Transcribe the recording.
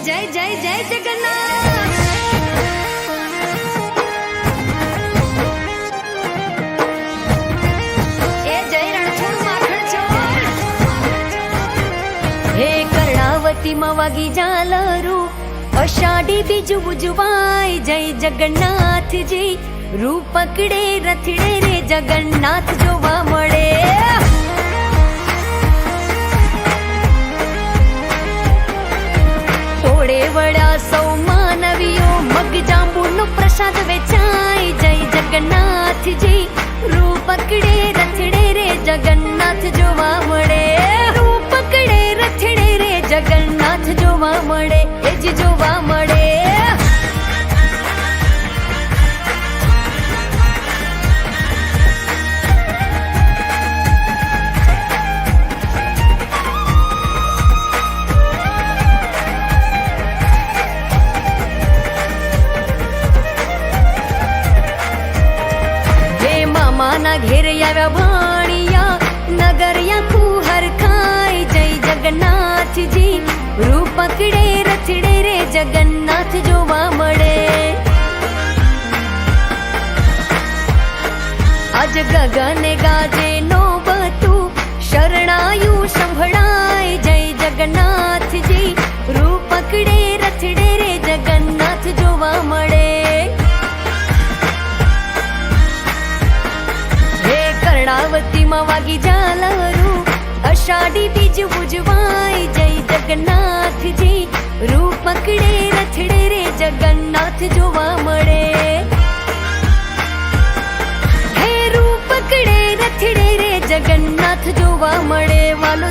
जय जय जय जगन्नाथ। ए जय रणछोड़ माखण चोर। हे कर्णावती मवागी जालरू अषाढ़ी बीज उजवाय जय जगन्नाथ जी। रूप पकड़े रथड़े रे जगन्नाथ जोवा मळे। ओड़े वड़ा सौ मानवीओ मग जांबूनो प्रसाद वेचाय जय जगन्नाथ जी। रूप पकड़े रथड़े रे जगन्नाथ जोवा मळे। रूप पकड़े रथड़े रे जगन्नाथ जोवा मळे। ए जी जोवा मळे। माना घेर आव्या भाणिया नगरिया खूहर खाय जय जगन्नाथ जी। रूप पकड़े रथड़े रे जगन्नाथ जोवा मळे। आज गगने गाजे नोबतु शरणायु संभळाय जय जगन्नाथ जी। रूप पकड़े रथड़े रे जगन्नाथ जोवा मळे। कर्णावती मवागी जालरू अषाढ़ी बीज उजवाय जय जगन्नाथ जी। रूप पकड़े रथड़े रे जगन्नाथ जोवा मळे। हे रूप पकड़े रथड़े रे जगन्नाथ जोवा मळे। वालो